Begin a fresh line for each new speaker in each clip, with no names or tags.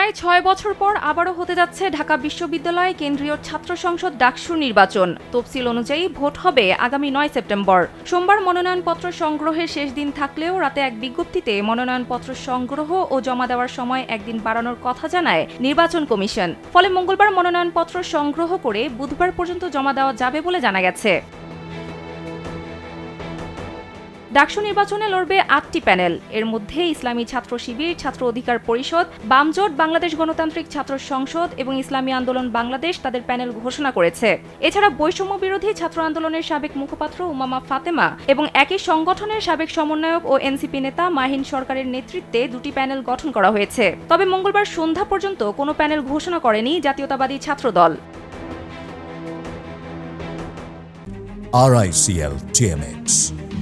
প্রায় ৬ বছর পর আবারও হতে যাচ্ছে ঢাকা বিশ্ববিদ্যালয় কেন্দ্রীয় ছাত্র সংসদ ডাকসু নির্বাচন। তফসিল অনুযায়ী ভোট হবে আগামী ৯ সেপ্টেম্বর। সোমবার মনোনয়নপত্র সংগ্রহের শেষ দিন থাকলেও রাতে এক বিজ্ঞপ্তিতে মনোনয়নপত্র সংগ্রহ ও জমা দেওয়ার সময় একদিন বাড়ানোর কথা জানায় নির্বাচন কমিশন। ফলে মঙ্গলবার মনোনয়নপত্র সংগ্রহ করে বুধবার পর্যন্ত জমা দেওয়া যাবে বলে জানা গেছে। ডাকসু নির্বাচনে লড়বে ৮টি প্যানেল। এর মধ্যে ইসলামী ছাত্র শিবির, ছাত্র অধিকার পরিষদ, বামজোট, বাংলাদেশ গণতান্ত্রিক ছাত্র সংসদ এবং ইসলামী আন্দোলন বাংলাদেশ তাদের প্যানেল ঘোষণা করেছে। এছাড়া বৈষম্য বিরোধী ছাত্র আন্দোলনের সাবেক মুখপাত্র উমামা ফাতেমা এবং একই সংগঠনের সাবেক সমন্বয়ক ও এনসিপি নেতা মাহিন সরকারের নেতৃত্বে দুটি প্যানেল গঠন করা হয়েছে। তবে মঙ্গলবার সন্ধ্যা পর্যন্ত কোনো প্যানেল ঘোষণা করেনি জাতীয়তাবাদী ছাত্রদল।
RICL TMX,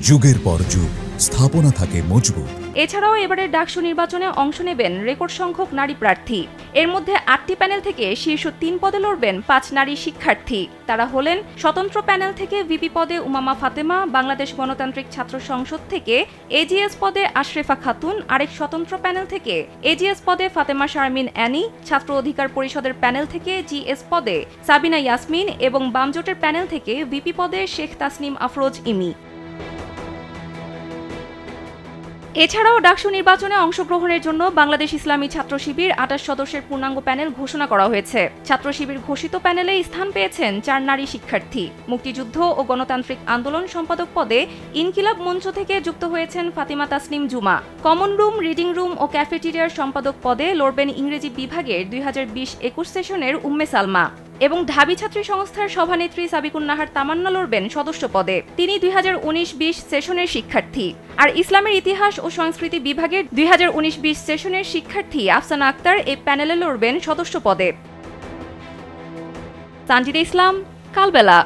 যুগের পর যুগ স্থাপনা থাকে মজবুত।
এছাড়াও এবারের ডাকসু নির্বাচনে অংশ নেবেন রেকর্ড সংখ্যক নারী প্রার্থী। এর মধ্যে 8টি প্যানেল থেকে শীর্ষ 3 পদে লড়বেন 5 নারী শিক্ষার্থী। তারা হলেন স্বতন্ত্র প্যানেল থেকে ভিপি পদে উমামা ফাতেমা, বাংলাদেশ গণতান্ত্রিক ছাত্র সংসদ থেকে এজিএস পদে আশরেফা খাতুন, আরেক স্বতন্ত্র প্যানেল থেকে এজিএস পদে ফাতেমা শারমিন অ্যানি, ছাত্র অধিকার পরিষদের প্যানেল থেকে জিএস পদে সাবিনা ইয়াসমিন এবং বামজোটের প্যানেল থেকে ভিপি পদে শেখ তাসনিম আফরোজ ইমি। এছাড়াও ডাকসু নির্বাচনে অংশগ্রহণের জন্য বাংলাদেশ ইসলামী ছাত্র শিবির 28 সদস্যের পূর্ণাঙ্গ প্যানেল ঘোষণা করা হয়েছে। ছাত্র শিবির ঘোষিত প্যানেলে স্থান পেয়েছেন 4 নারী শিক্ষার্থী। মুক্তিযুদ্ধ ও গণতান্ত্রিক আন্দোলন সম্পাদক পদে ইনকিলাব মঞ্চ থেকে যুক্ত হয়েছেন ফাতিমা তাসনিম জুমা। কমন রুম, রিডিং রুম ও ক্যাফেটেরিয়ার সম্পাদক পদে লড়বেন ইংরেজি বিভাগের 2020-21 সেশনের উম্মে সালমা এবং ঢাবি ছাত্রী সংস্থার সভানেত্রী সাবিকুন নাহার তামান্না লড়বেন সদস্য পদে। তিনি 2019-20 সেশনের শিক্ষার্থী। আর ইসলামের ইতিহাস ও সংস্কৃতি বিভাগের 2019-20 সেশনের শিক্ষার্থী আফসানা আক্তার এই প্যানেলে লড়বেন সদস্য পদে। সানজিদা ইসলাম, কালবেলা।